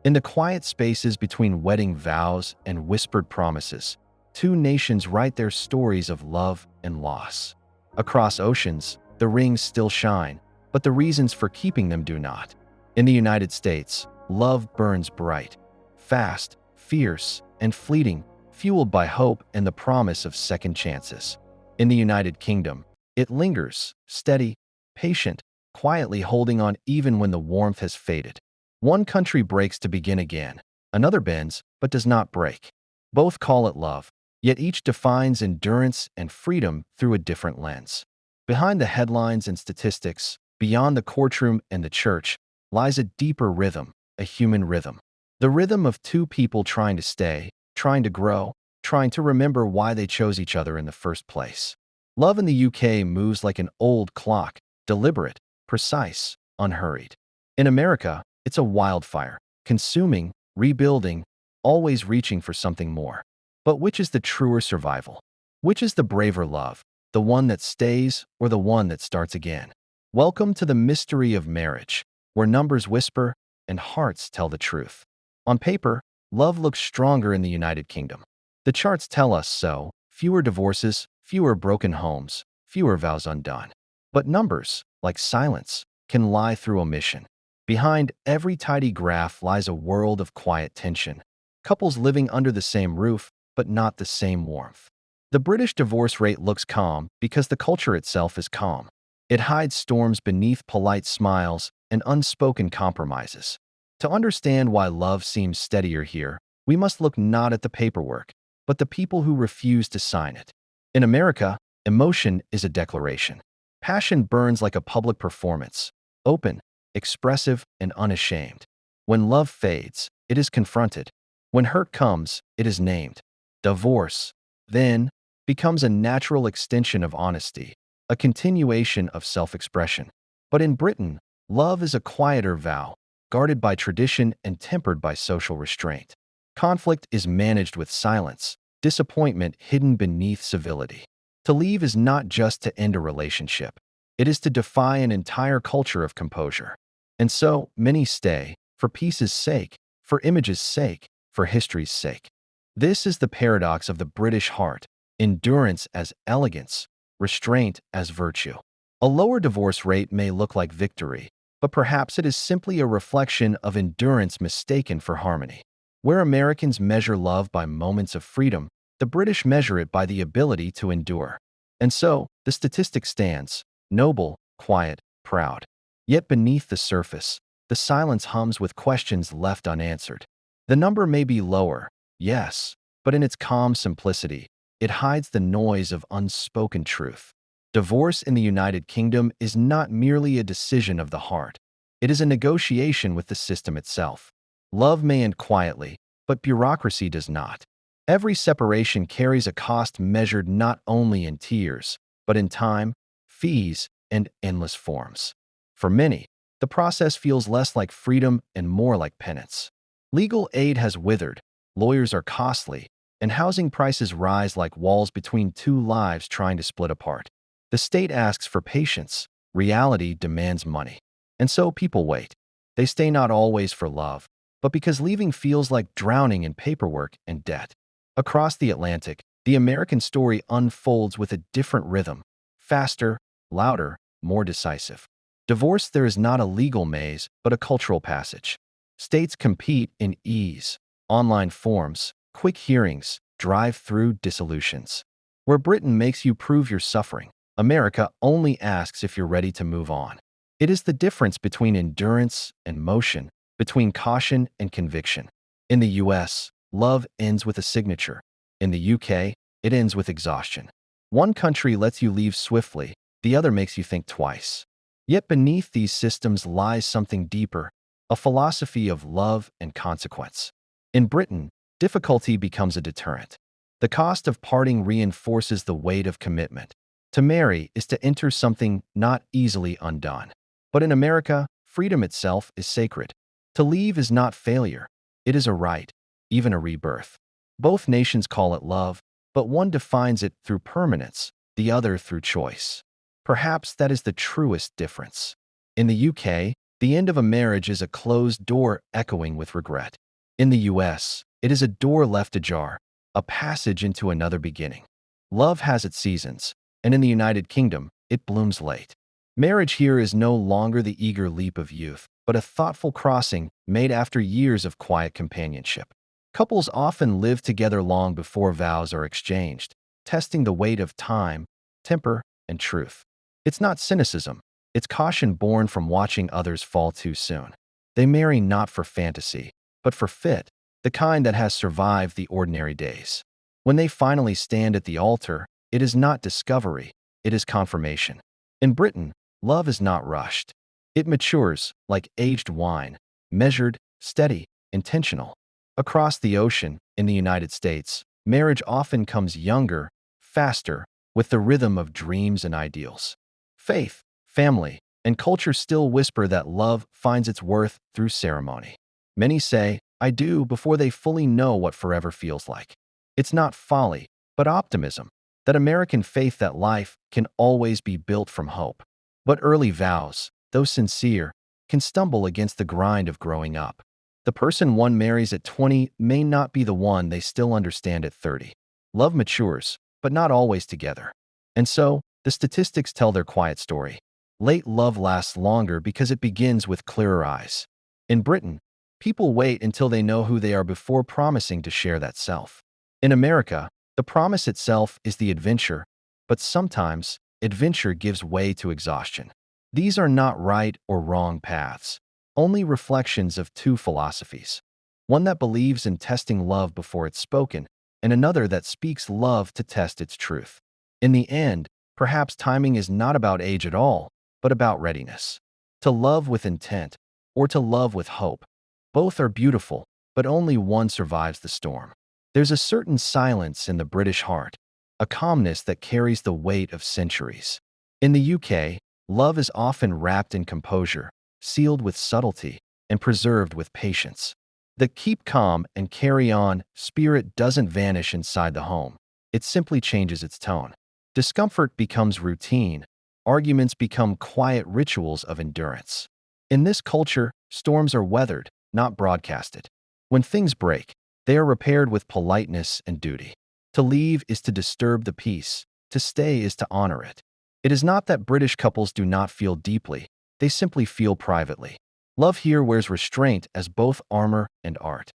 In the quiet spaces between wedding vows and whispered promises, two nations write their stories of love and loss. Across oceans, the rings still shine, but the reasons for keeping them do not. In the United States, love burns bright, fast, fierce, and fleeting, fueled by hope and the promise of second chances. In the United Kingdom, it lingers, steady, patient, quietly holding on even when the warmth has faded. One country breaks to begin again, another bends but does not break. Both call it love, yet each defines endurance and freedom through a different lens. Behind the headlines and statistics, beyond the courtroom and the church, lies a deeper rhythm, a human rhythm. The rhythm of two people trying to stay, trying to grow, trying to remember why they chose each other in the first place. Love in the UK moves like an old clock, deliberate, precise, unhurried. In America, it's a wildfire, consuming, rebuilding, always reaching for something more. But which is the truer survival? Which is the braver love? The one that stays or the one that starts again? Welcome to the mystery of marriage, where numbers whisper and hearts tell the truth. On paper, love looks stronger in the United Kingdom. The charts tell us so: fewer divorces, fewer broken homes, fewer vows undone. But numbers, like silence, can lie through omission. Behind every tidy graph lies a world of quiet tension. Couples living under the same roof, but not the same warmth. The British divorce rate looks calm because the culture itself is calm. It hides storms beneath polite smiles and unspoken compromises. To understand why love seems steadier here, we must look not at the paperwork, but the people who refuse to sign it. In America, emotion is a declaration. Passion burns like a public performance, open, expressive, and unashamed. When love fades, it is confronted. When hurt comes, it is named. Divorce, then, becomes a natural extension of honesty, a continuation of self-expression. But in Britain, love is a quieter vow, guarded by tradition and tempered by social restraint. Conflict is managed with silence, disappointment hidden beneath civility. To leave is not just to end a relationship. It is to defy an entire culture of composure. And so, many stay, for peace's sake, for image's sake, for history's sake. This is the paradox of the British heart: endurance as elegance, restraint as virtue. A lower divorce rate may look like victory, but perhaps it is simply a reflection of endurance mistaken for harmony. Where Americans measure love by moments of freedom, the British measure it by the ability to endure. And so, the statistic stands: noble, quiet, proud. Yet beneath the surface, the silence hums with questions left unanswered. The number may be lower, yes, but in its calm simplicity, it hides the noise of unspoken truth. Divorce in the United Kingdom is not merely a decision of the heart. It is a negotiation with the system itself. Love may end quietly, but bureaucracy does not. Every separation carries a cost measured not only in tears, but in time, fees, and endless forms. For many, the process feels less like freedom and more like penance. Legal aid has withered, lawyers are costly, and housing prices rise like walls between two lives trying to split apart. The state asks for patience, reality demands money. And so people wait. They stay not always for love, but because leaving feels like drowning in paperwork and debt. Across the Atlantic, the American story unfolds with a different rhythm: faster, louder, more decisive. Divorce there is not a legal maze, but a cultural passage. States compete in ease, online forms, quick hearings, drive-through dissolutions. Where Britain makes you prove your suffering, America only asks if you're ready to move on. It is the difference between endurance and motion, between caution and conviction. In the US, love ends with a signature. In the UK, it ends with exhaustion. One country lets you leave swiftly, the other makes you think twice. Yet beneath these systems lies something deeper: a philosophy of love and consequence. In Britain, difficulty becomes a deterrent. The cost of parting reinforces the weight of commitment. To marry is to enter something not easily undone. But in America, freedom itself is sacred. To leave is not failure. It is a right, even a rebirth. Both nations call it love, but one defines it through permanence, the other through choice. Perhaps that is the truest difference. In the UK, The end of a marriage is a closed door echoing with regret. In the US, it is a door left ajar, a passage into another beginning. Love has its seasons, and in the United Kingdom, it blooms late. Marriage here is no longer the eager leap of youth, but a thoughtful crossing made after years of quiet companionship. Couples often live together long before vows are exchanged, testing the weight of time, temper, and truth. It's not cynicism, it's caution born from watching others fall too soon. They marry not for fantasy, but for fit, the kind that has survived the ordinary days. When they finally stand at the altar, it is not discovery, it is confirmation. In Britain, love is not rushed. It matures like aged wine, measured, steady, intentional. Across the ocean, in the United States, marriage often comes younger, faster, with the rhythm of dreams and ideals. Faith, family, and culture still whisper that love finds its worth through ceremony. Many say, "I do," before they fully know what forever feels like. It's not folly, but optimism, that American faith that life can always be built from hope. But early vows, though sincere, can stumble against the grind of growing up. The person one marries at 20 may not be the one they still understand at 30. Love matures, but not always together. And so, the statistics tell their quiet story. Late love lasts longer because it begins with clearer eyes. In Britain, people wait until they know who they are before promising to share that self. In America, the promise itself is the adventure, but sometimes, adventure gives way to exhaustion. These are not right or wrong paths, only reflections of two philosophies. One that believes in testing love before it's spoken, and another that speaks love to test its truth. In the end, perhaps timing is not about age at all, but about readiness. To love with intent, or to love with hope. Both are beautiful, but only one survives the storm. There's a certain silence in the British heart, a calmness that carries the weight of centuries. In the UK, love is often wrapped in composure, sealed with subtlety, and preserved with patience. The keep calm and carry on spirit doesn't vanish inside the home. It simply changes its tone. Discomfort becomes routine. Arguments become quiet rituals of endurance. In this culture, storms are weathered, not broadcasted. When things break, they are repaired with politeness and duty. To leave is to disturb the peace. To stay is to honor it. It is not that British couples do not feel deeply. They simply feel privately. Love here wears restraint as both armor and art.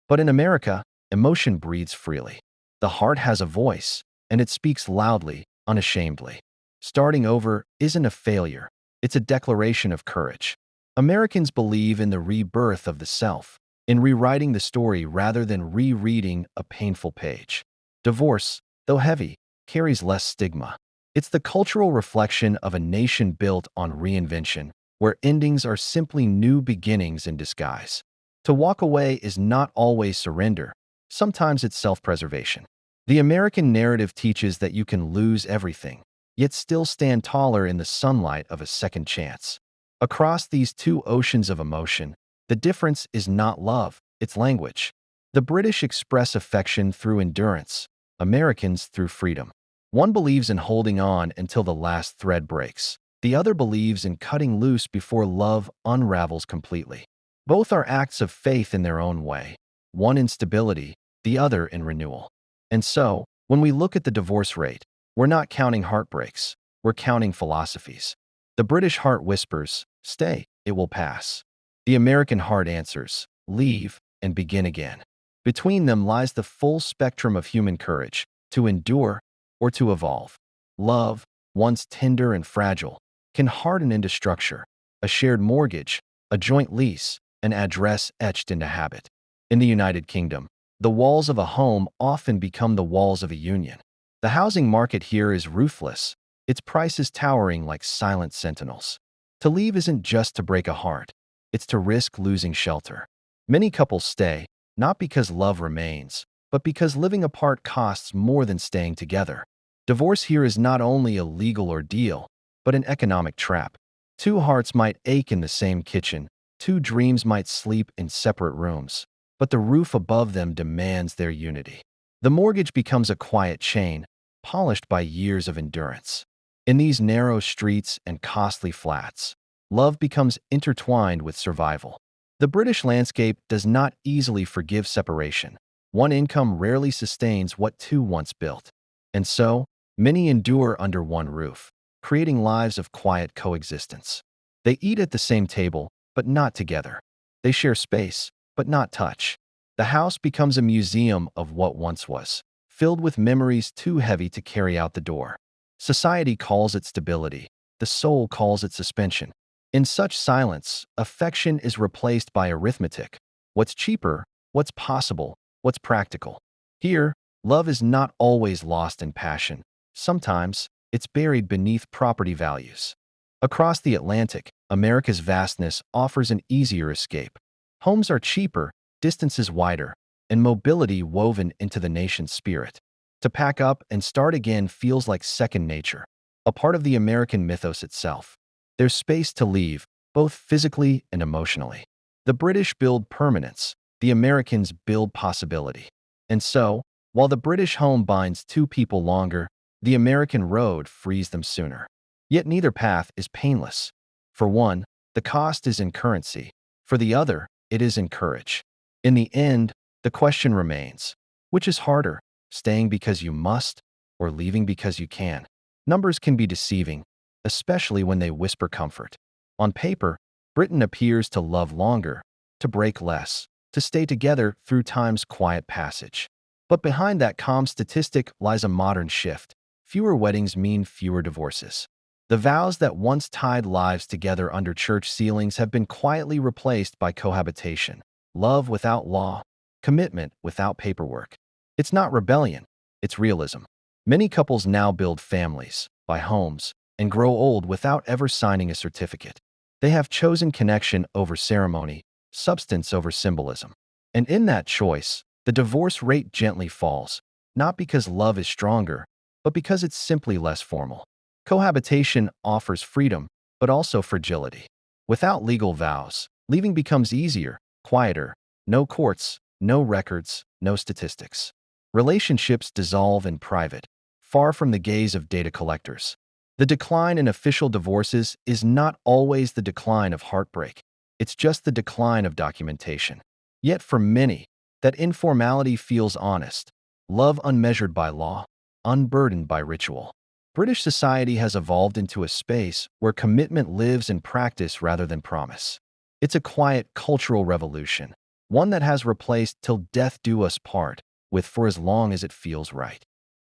But in America, emotion breathes freely. The heart has a voice, and it speaks loudly, unashamedly. Starting over isn't a failure. It's a declaration of courage. Americans believe in the rebirth of the self, in rewriting the story rather than rereading a painful page. Divorce, though heavy, carries less stigma. It's the cultural reflection of a nation built on reinvention, where endings are simply new beginnings in disguise. To walk away is not always surrender. Sometimes it's self-preservation. The American narrative teaches that you can lose everything, yet still stand taller in the sunlight of a second chance. Across these two oceans of emotion, the difference is not love, it's language. The British express affection through endurance, Americans through freedom. One believes in holding on until the last thread breaks. The other believes in cutting loose before love unravels completely. Both are acts of faith in their own way, one in stability, the other in renewal. And so, when we look at the divorce rate, we're not counting heartbreaks, we're counting philosophies. The British heart whispers, "Stay, it will pass." The American heart answers, "Leave and begin again." Between them lies the full spectrum of human courage, to endure or to evolve. Love, once tender and fragile, can harden into structure, a shared mortgage, a joint lease, an address etched into habit. In the United Kingdom, the walls of a home often become the walls of a union. The housing market here is ruthless, its prices towering like silent sentinels. To leave isn't just to break a heart, it's to risk losing shelter. Many couples stay, not because love remains, but because living apart costs more than staying together. Divorce here is not only a legal ordeal, but an economic trap. Two hearts might ache in the same kitchen, two dreams might sleep in separate rooms, but the roof above them demands their unity. The mortgage becomes a quiet chain, polished by years of endurance. In these narrow streets and costly flats, love becomes intertwined with survival. The British landscape does not easily forgive separation. One income rarely sustains what two once built. And so, many endure under one roof, creating lives of quiet coexistence. They eat at the same table, but not together. They share space, but not touch. The house becomes a museum of what once was, filled with memories too heavy to carry out the door. Society calls it stability. The soul calls it suspension. In such silence, affection is replaced by arithmetic. What's cheaper? What's possible? What's practical? Here, love is not always lost in passion. Sometimes, it's buried beneath property values. Across the Atlantic, America's vastness offers an easier escape. Homes are cheaper, distances wider, and mobility woven into the nation's spirit. To pack up and start again feels like second nature, a part of the American mythos itself. There's space to leave, both physically and emotionally. The British build permanence, the Americans build possibility. And so, while the British home binds two people longer, the American road frees them sooner. Yet neither path is painless. For one, the cost is in currency. For the other, it is in courage. In the end, the question remains, which is harder, staying because you must or leaving because you can? Numbers can be deceiving, especially when they whisper comfort. On paper, Britain appears to love longer, to break less, to stay together through time's quiet passage. But behind that calm statistic lies a modern shift. Fewer weddings mean fewer divorces. The vows that once tied lives together under church ceilings have been quietly replaced by cohabitation, love without law, commitment without paperwork. It's not rebellion, it's realism. Many couples now build families, buy homes, and grow old without ever signing a certificate. They have chosen connection over ceremony, substance over symbolism. And in that choice, the divorce rate gently falls, not because love is stronger, but because it's simply less formal. Cohabitation offers freedom, but also fragility. Without legal vows, leaving becomes easier, quieter, no courts, no records, no statistics. Relationships dissolve in private, far from the gaze of data collectors. The decline in official divorces is not always the decline of heartbreak. It's just the decline of documentation. Yet for many, that informality feels honest. Love unmeasured by law, unburdened by ritual. British society has evolved into a space where commitment lives in practice rather than promise. It's a quiet cultural revolution, one that has replaced "till death do us part" with "for as long as it feels right."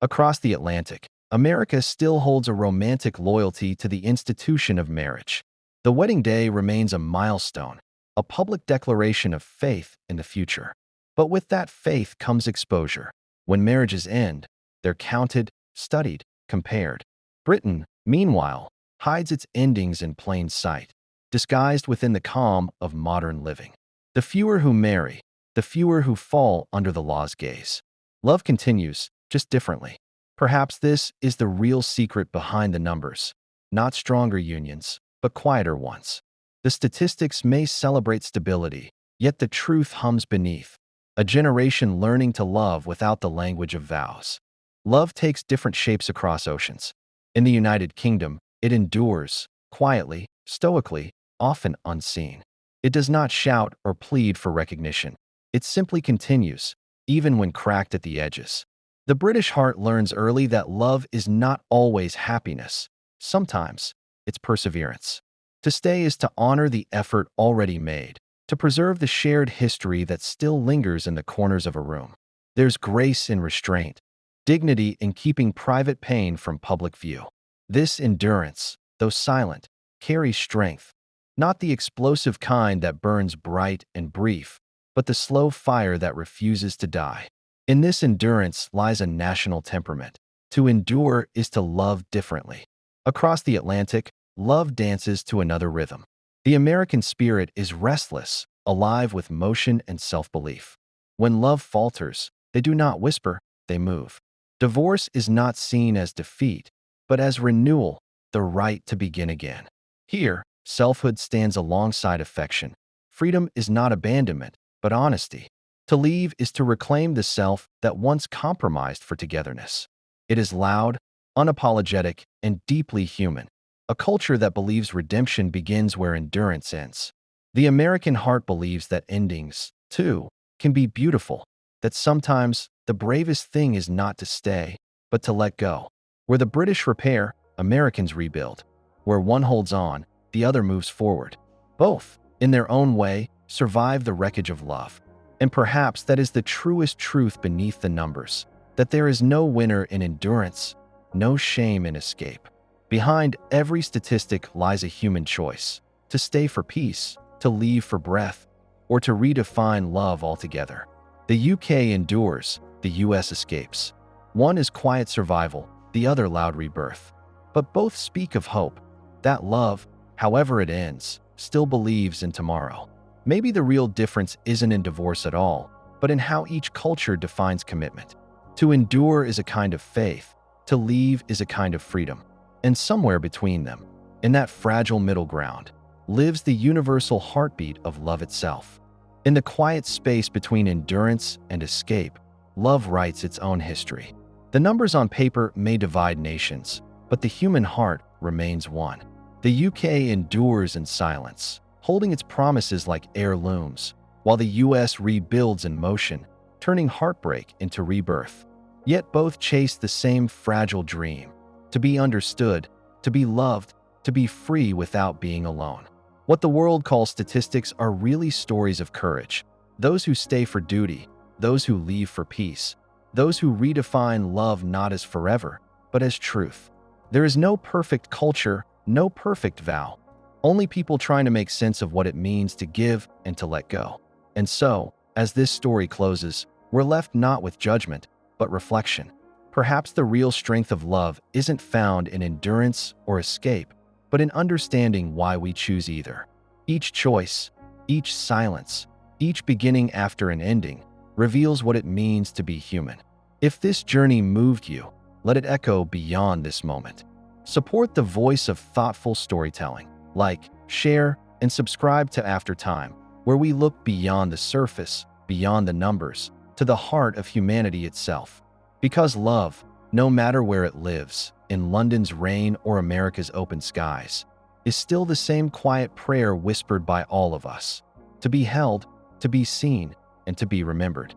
Across the Atlantic, America still holds a romantic loyalty to the institution of marriage. The wedding day remains a milestone, a public declaration of faith in the future. But with that faith comes exposure. When marriages end, they're counted, studied, compared. Britain, meanwhile, hides its endings in plain sight, disguised within the calm of modern living. The fewer who marry, the fewer who fall under the law's gaze. Love continues, just differently. Perhaps this is the real secret behind the numbers. Not stronger unions, but quieter ones. The statistics may celebrate stability, yet the truth hums beneath. A generation learning to love without the language of vows. Love takes different shapes across oceans. In the United Kingdom, it endures, quietly, stoically, often unseen. It does not shout or plead for recognition. It simply continues, even when cracked at the edges. The British heart learns early that love is not always happiness. Sometimes, it's perseverance. To stay is to honor the effort already made, to preserve the shared history that still lingers in the corners of a room. There's grace in restraint, dignity in keeping private pain from public view. This endurance, though silent, carries strength, not the explosive kind that burns bright and brief, but the slow fire that refuses to die. In this endurance lies a national temperament. To endure is to love differently. Across the Atlantic, love dances to another rhythm. The American spirit is restless, alive with motion and self-belief. When love falters, they do not whisper, they move. Divorce is not seen as defeat, but as renewal, the right to begin again. Here, selfhood stands alongside affection. Freedom is not abandonment, but honesty. To leave is to reclaim the self that once compromised for togetherness. It is loud, unapologetic, and deeply human. a culture that believes redemption begins where endurance ends. The American heart believes that endings, too, can be beautiful, that sometimes the bravest thing is not to stay, but to let go. Where the British repair, Americans rebuild. Where one holds on, the other moves forward. Both, in their own way, survive the wreckage of love. And perhaps that is the truest truth beneath the numbers, that there is no winner in endurance, no shame in escape. Behind every statistic lies a human choice, to stay for peace, to leave for breath, or to redefine love altogether. The UK endures, the US escapes. One is quiet survival, the other loud rebirth. But both speak of hope, that love, however it ends, still believes in tomorrow. Maybe the real difference isn't in divorce at all, but in how each culture defines commitment. To endure is a kind of faith, to leave is a kind of freedom. And somewhere between them, in that fragile middle ground, lives the universal heartbeat of love itself. In the quiet space between endurance and escape, love writes its own history. The numbers on paper may divide nations, but the human heart remains one. The UK endures in silence, holding its promises like heirlooms, while the US rebuilds in motion, turning heartbreak into rebirth. Yet both chase the same fragile dream: to be understood, to be loved, to be free without being alone. What the world calls statistics are really stories of courage. Those who stay for duty, those who leave for peace, those who redefine love not as forever, but as truth. There is no perfect culture, no perfect vow. Only people trying to make sense of what it means to give and to let go. And so, as this story closes, we're left not with judgment, but reflection. Perhaps the real strength of love isn't found in endurance or escape, but in understanding why we choose either. Each choice, each silence, each beginning after an ending reveals what it means to be human. If this journey moved you, let it echo beyond this moment. Support the voice of thoughtful storytelling. Like, share, and subscribe to AfterTime, where we look beyond the surface, beyond the numbers, to the heart of humanity itself. Because love, no matter where it lives, in London's rain or America's open skies, is still the same quiet prayer whispered by all of us: to be held, to be seen, and to be remembered.